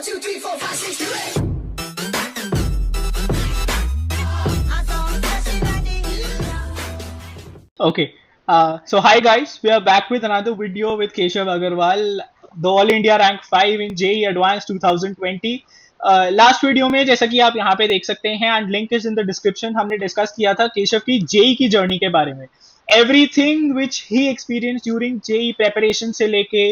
1, 2, 3, 4, 5, 6, 7, 8. Okay. So hi guys, we are back with another video with Keshav Agarwal, the All India Rank 5 in JEE Advanced 2020. Last video में जैसा कि आप यहाँ पे देख सकते हैं and link is in the description, हमने डिस्कस किया था केशव की जेई की जर्नी के बारे में. Everything which he experience during JEE preparation से लेके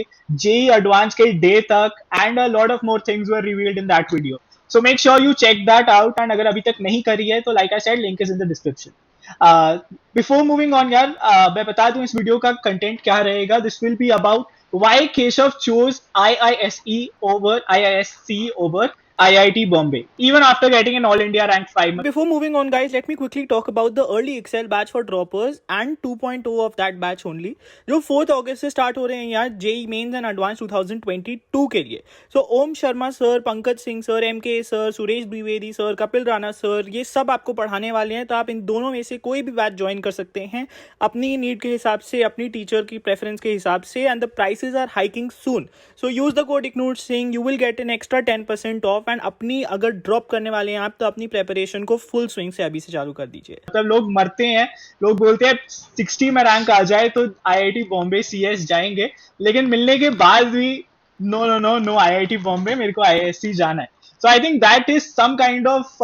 जेई एडवांस के डे तक and a lot of more things were revealed in that video. So make sure you check that out and अगर अभी तक नहीं करी है तो like I said link is in the description. Before moving on यार, मैं बता दूं इस वीडियो का कंटेंट क्या रहेगा. This will be about why Keshav chose IISE over IISc over IIT Bombay, even after getting an All India rank 5. Before moving on, guys, let me quickly talk about the early Excel batch for droppers and 2.0 of that batch only, जो 4th August से start हो रहे हैं यार JEE Mains and Advanced 2022 के लिए. So Om Sharma sir, Pankaj Singh sir, MK sir, Suresh Dwivedi sir, Kapil Rana sir, ये सब आपको पढ़ाने वाले हैं. तो आप इन दोनों में से कोई भी बैच ज्वाइन कर सकते हैं अपनी नीड के हिसाब से, अपनी टीचर की प्रेफरेंस के हिसाब से. And the prices are hiking soon, so use the code ignore Singh, you will get an extra 10% off. And अपनी अगर ड्रॉप करने वाले हैं आप तो अपनी प्रेपरेशन को फुल स्विंग से अभी से चालू कर दीजिए. मतलब लोग मरते हैं, लोग बोलते हैं 60 में रैंक आ जाए तो IIT बॉम्बे CS जाएंगे, लेकिन मिलने के बाद भी no no no no IIT Bombay, मेरे को IISc जाना है. So I think that is some kind of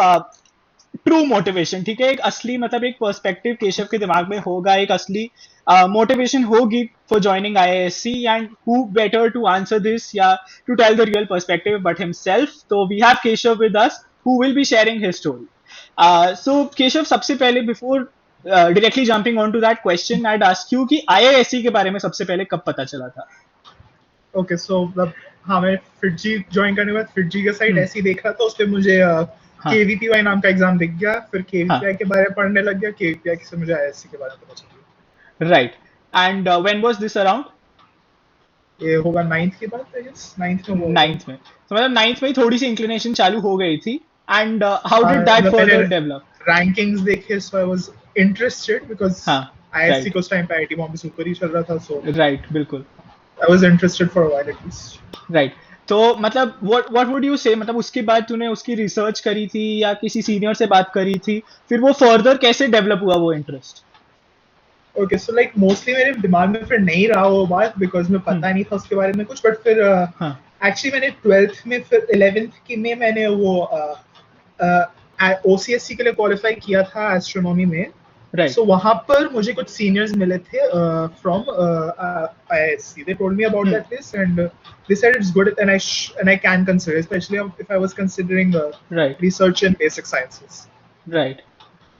true motivation. ठीक है, एक असली मतलब एक पर्सपेक्टिव केशव के दिमाग में होगा, एक असली मोटिवेशन होगी for joining IISc. And who better to answer this या to tell the real perspective but himself. तो we have Keshav with us who will be sharing his story. So Keshav, सबसे पहले before directly jumping on to that question, I'd ask you कि IISc के बारे में सबसे पहले कब पता चला था? Okay, so हाँ, मैं FIITJEE ज्वाइन करने के बाद FIITJEE का साइट ऐसे ही देखा तो उस पे मुझे KVPY नाम का एग्जाम दिख गया. फिर KVPY के बारे में पढ़ने लग गया. KVPY से मुझे IISc के बारे में पता चला. Right. And when was this around? ये होगा 9th के बाद, I guess 9th में. 9th में. तो मतलब 9th में थोड़ी सी इंक्लिनेशन चालू हो गई थी. And how did that further develop? Rankings देखे, so I was interested because IISc को उस टाइम पे IIT बॉम्बे सुपर ही चल रहा था. So right, बिल्कुल. I was interested for a while at least. Right. तो मतलब what would you say, मतलब उसके बाद तूने उसकी रिसर्च करी थी या किसी सीनियर से बात करी थी, फिर वो फर्दर कैसे डेवलप हुआ वो interest? Okay, so like mostly मेरे दिमाग में फिर नहीं रहा वो बात because मैं पता नहीं था उसके बारे में कुछ. बट फिर actually मैंने 12th में, फिर 11th की में मैंने वो OCSC के लिए क्वालिफाई किया था एस्ट्रोनॉमी में. Right. So वहाँ पर मुझे कुछ सीनियर्स मिले थे from IISc. They told me about that list and they said it's good and I can consider, especially if I was considering research in basic sciences. Right.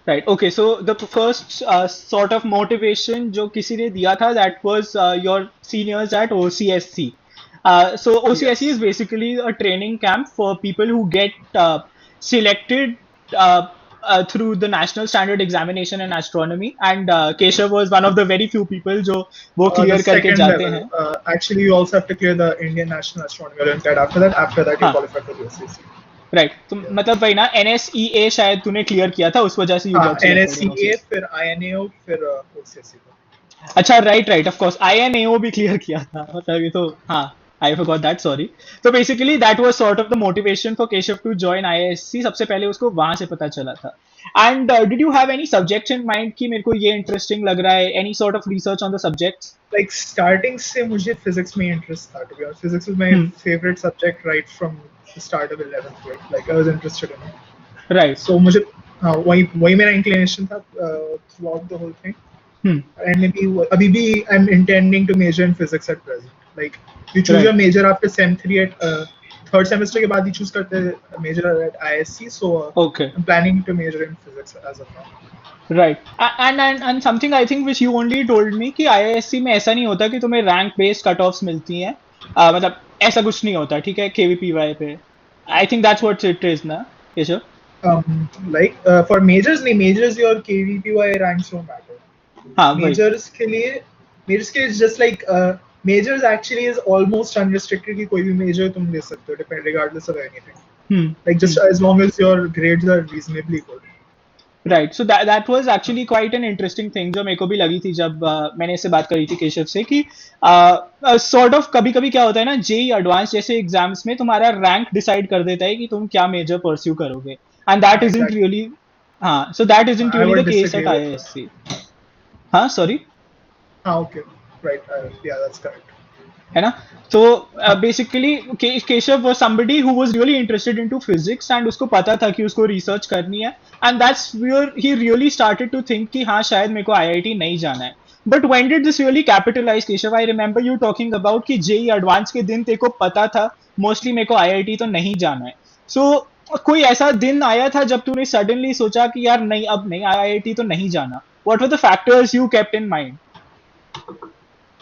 Right. Okay. So the first sort of motivation जो किसी ने दिया था, that was your seniors at OCSC. So OCSC is basically a training camp for people who get selected through the National Standard Examination in Astronomy. And Keshav was one of the very few people जो वो clear करके जाते हैं. Actually, you also have to clear the Indian National Astronomy Olympiad after that you qualify for the OCSC. Right. तो मतलब वही ना, NSEA शायद तूने क्लियर किया था, उस वजह से NSEA फिर INAO फिर OCSC. अच्छा, राइट ऑफ कोर्स INAO भी क्लियर किया था. मतलब ये तो हाँ, I forgot that, sorry. So basically that was sort of the motivation for Keshav to join IISc. सबसे पहले उसको वहाँ से पता चला था. And did you have any subjects in mind कि मेरे को ये interesting लग रहा है? Any sort of research on the subjects? Like starting से मुझे physics में interest था, to be honest. Physics was my favorite subject right from the start of 11th grade. Like I was interested in it. Right. So मुझे वही मेरा inclination था throughout the whole thing. And maybe अभी भी I'm intending to major in physics at present. Like you choose your major after sem 3 at third semester के बाद ही choose करते हैं major at IISc. So I'm planning to major in physics as of now. Right. And something I think which you only told me कि IISc में ऐसा नहीं होता कि तुम्हें rank based cut offs मिलती हैं. मतलब ऐसा कुछ नहीं होता, ठीक है, KVPY पे. I think that's what it is ना, Keshav? Like for majors your KVPY ranks don't matter. Majors के लिए is just like majors actually is almost unrestricted कि कोई भी major तुम ले सकते हो regardless of anything. Like just as long as your grades are reasonably good. Right, so that was actually quite an interesting thing जो मेरे को भी लगी थी जब मैंने इससे बात करी थी केशव से कि सॉर्ट ऑफ कभी कभी क्या होता है ना, जेई एडवांस जैसे एग्जाम्स में तुम्हारा रैंक डिसाइड कर देता है कि तुम क्या मेजर परस्यू करोगे, and that isn't Exactly. Really, हाँ, so that isn't I really would the case disagree at with that. IISc. हाँ, sorry, Okay. Right. Yeah, that's correct. है ना. तो basically Keshav was somebody who was really interested into physics and उसको पता था कि उसको रिसर्च करनी है, and that's where he really started to think कि हाँ शायद मेरे को आईआईटी नहीं जाना है. But when did this really capitalize Keshav? I remember you talking about कि जेई एडवांस के दिन तेरे को पता था मोस्टली मेरे को आईआईटी तो नहीं जाना है. सो कोई ऐसा दिन आया था जब तूने सडनली सोचा कि यार नहीं, अब नहीं, आईआईटी तो नहीं जाना? What were the factors you kept in mind?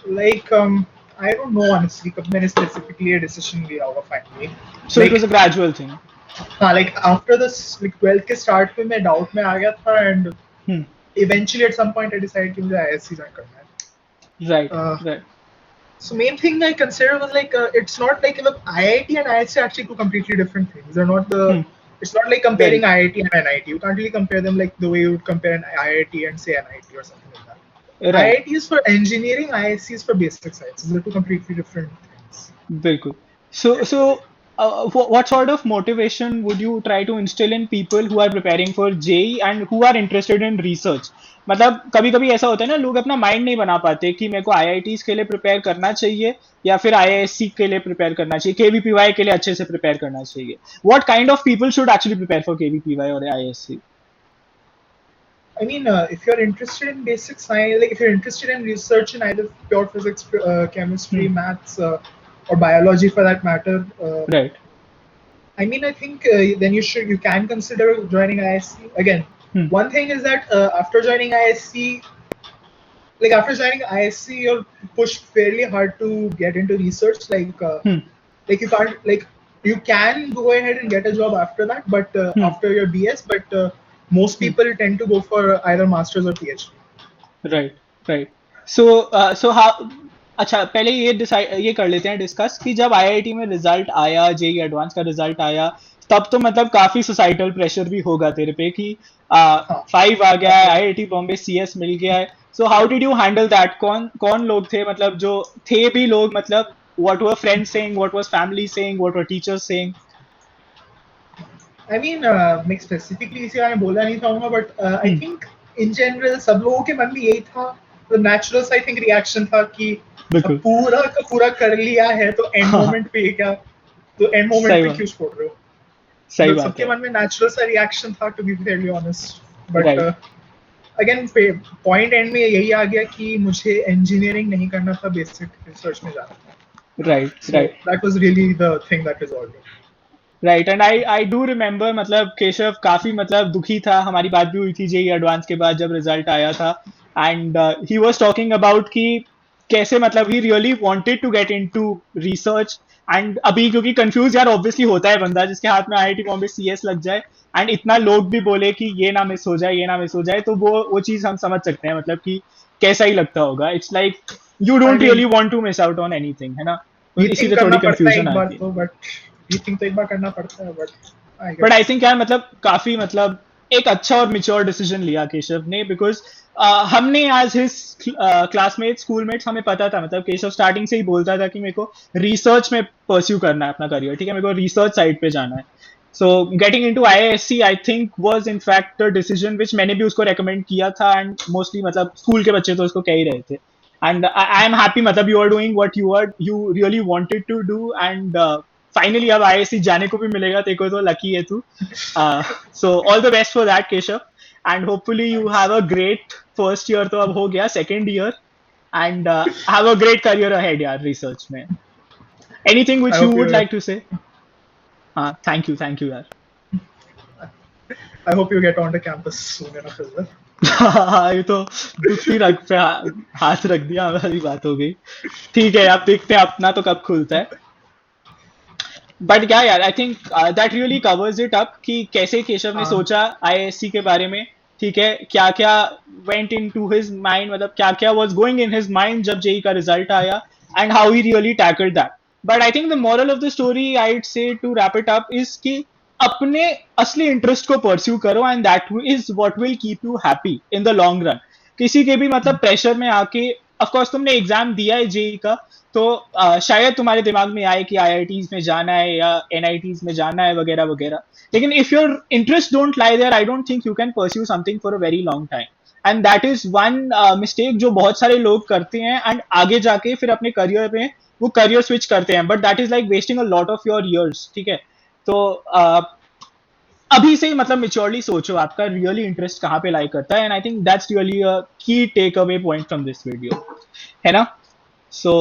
Like, I don't know honestly कब मैंने specifically a decision लिया होगा finally. So it Like, was a gradual thing. हाँ, like after this, like 12th के start में मैं doubt में आ गया था, and eventually at some point I decided कि मुझे ISC join करना है. Right, Uh, right. So main thing I consider was like it's not like look, IIT and ISC are actually two completely different things. They're not the It's not like comparing IIT and NIT. You can't really compare them like the way you would compare an IIT and say NIT or something like that. Right. IIT is for engineering, ISC is for basic sciences. They're two completely different things. बिल्कुल. So what sort of motivation would you try to instill in people who are preparing for JEE and who are interested in research? मतलब कभी कभी ऐसा होता है ना, लोग अपना माइंड नहीं बना पाते कि मेरे को आईआईटीज के लिए प्रिपेयर करना चाहिए या फिर आईआईएससी के लिए प्रिपेयर करना चाहिए, केवीपीवाई के लिए अच्छे से प्रिपेयर करना चाहिए. What kind of people should actually prepare for KVPY और IISc? I mean, if you're interested in basic science, like if you're interested in research in either pure physics, chemistry, maths, or biology for that matter, Right. I mean, I think then you can consider joining ISC. Again, one thing is that after joining ISC, you're pushed fairly hard to get into research. Like you can't, like you can go ahead and get a job after that, but after your BS, but most people tend to go for either masters or PhD. Right, right. So how, अच्छा पहले ये कर लेते हैं discuss कि जब IIT में result आया, जेई एडवांस का रिजल्ट आया, तब तो मतलब काफी सोसाइटल प्रेशर भी होगा तेरे पे कि 5 आ गया है, आईआईटी बॉम्बे सीएस मिल गया है. So how did you handle that? कौन लोग थे, मतलब जो थे भी लोग, मतलब what were friends saying, what was family saying, what were teachers saying? I mean, मैं specifically इसे मैं बोलना नहीं चाहूँगा, but I think in general सब लोगों के मन में यही था. The natural I think reaction था कि बिल्कुल. पूरा का पूरा कर लिया है तो end moment पे क्या, तो end moment सही पे बात. क्यों छोड़ रहे हो? सही तो बात सबके है. मन में natural सा reaction था, to be fairly honest. But Right. again point end में यही आ गया कि मुझे engineering नहीं करना था, basic research में जाना था. Right, So right. that was really the thing that resolved it. Right, and I do remember, मतलब केशव काफी मतलब दुखी था. हमारी बात भी हुई थी जेई एडवांस के बाद जब रिजल्ट आया था, and he was talking about कि कैसे मतलब he really wanted to get into research. And अभी क्योंकि कंफ्यूज यार ऑब्वियसली होता है बंदा जिसके हाथ में आईआईटी बॉम्बे सीएस लग जाए एंड इतना लोग भी बोले कि ये ना मिस हो जाए, ये ना मिस हो जाए, तो वो चीज हम समझ सकते हैं, मतलब कि कैसा ही लगता होगा. It's like you don't really want to miss out on anything, है ना. इसीलिए थोड़ी कंफ्यूजन आती है. तो एक बार करना पड़ता है, बट आई थिंक यार मतलब काफी मतलब एक अच्छा और मेच्योर डिसीजन लिया केशव ने, बिकॉज हमने एज हिज क्लासमेट स्कूलमेट्स हमें पता था, मतलब केशव स्टार्टिंग से ही बोलता था कि मेरे को रिसर्च में परस्यू करना है अपना करियर, ठीक है, मेरे को रिसर्च साइड पे जाना है. So getting into IISc I think was in fact the decision which मैंने भी उसको रेकमेंड किया था, एंड मोस्टली मतलब स्कूल के बच्चे तो उसको कह ही रहे थे. एंड आई एम हैप्पी, मतलब you are doing what you really wanted to do, and finally अब आईआईएससी जाने को भी मिलेगा तेरे को, तो लकी है तू. So all the best for that Keshav, and hopefully you have a great first year, तो अब हो गया second year, and have a great career ahead यार रिसर्च में. Anything which you would like to say? हाँ, thank you यार. I hope you get on the campus soon enough as well. ये तो दूसरी रग पे हाथ रख दिया, हमारी बात हो गई. ठीक है, आप देखते हैं अपना तो कब खुलता है. बट क्या यार, आई think that really covers it up कि कैसे केशव ने सोचा आईआईएससी के बारे में, ठीक है, क्या क्या वेंट इनटू हिज माइंड, मतलब क्या क्या was going in his mind जब जेई का रिजल्ट आया, and how he really tackled that. But I think the moral of the story, I would say to wrap it up, is कि अपने असली interest को परस्यू करो and that is what will keep you happy in the long run. किसी के भी मतलब pressure में आके, ऑफ कोर्स तुमने एग्जाम दिया है जेई का, तो शायद तुम्हारे दिमाग में आए कि आईआईटीज में जाना है या एनआईटीज में जाना है वगैरह वगैरह, लेकिन if your interest don't lie there, I don't think you can pursue something for a very long time. And that is one mistake जो बहुत सारे लोग करते हैं, एंड आगे जाके फिर अपने करियर में वो करियर स्विच करते हैं, but that is like wasting a lot of your ears. ठीक है, तो अभी से ही मतलब मेच्योरली सोचो आपका रियली इंटरेस्ट कहाँ पे लाई करता है, and I think that's really a key takeaway point from this video, है ना? सो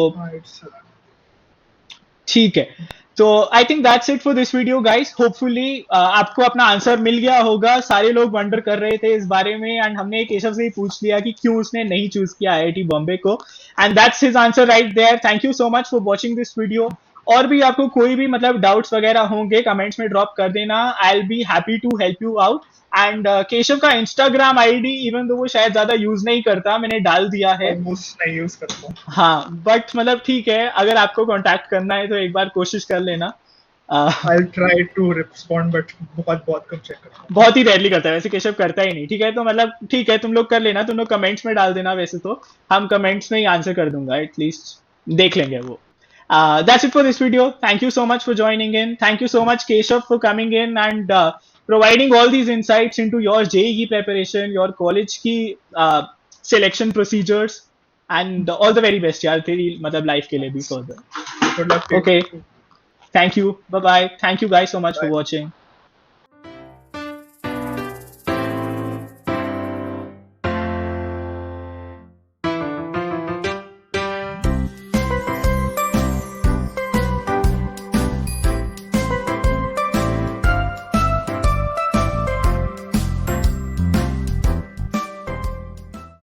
ठीक है, तो I think that's it for this video guys. Hopefully आपको अपना आंसर मिल गया होगा. सारे लोग वंडर कर रहे थे इस बारे में, एंड हमने केशव से ही पूछ लिया कि क्यों उसने नहीं चूज किया आईआईटी बॉम्बे को, and that's his answer right there. Thank you so much for watching this video. और भी आपको कोई भी मतलब डाउट्स वगैरह होंगे कमेंट्स में ड्रॉप कर देना. I will be happy to help you out. And Keshav का इंस्टाग्राम आईडी, इवन दो वो शायद ज्यादा यूज नहीं करता, मैंने डाल दिया है. नहीं यूज करता. हाँ, बट मतलब ठीक है, अगर आपको कांटेक्ट करना है तो एक बार कोशिश कर लेना. I'll try to respond, but बहुत कम चेक करता हूँ. बहुत ही रेयरली करता है वैसे, केशव करता ही नहीं. ठीक है, तो मतलब ठीक है, तुम लोग कर लेना, तुम लोग कमेंट्स में डाल देना. वैसे तो हम कमेंट्स में ही आंसर कर दूंगा, एटलीस्ट देख लेंगे वो. That's it for this video. Thank you so much for joining in. Thank you so much, Keshav, for coming in and providing all these insights into your JEE preparation, your college की selection procedures, and all the very best यार तेरी मतलब life के लिए भी further. Good luck. Okay. Thank you. Bye bye. Thank you guys so much for watching.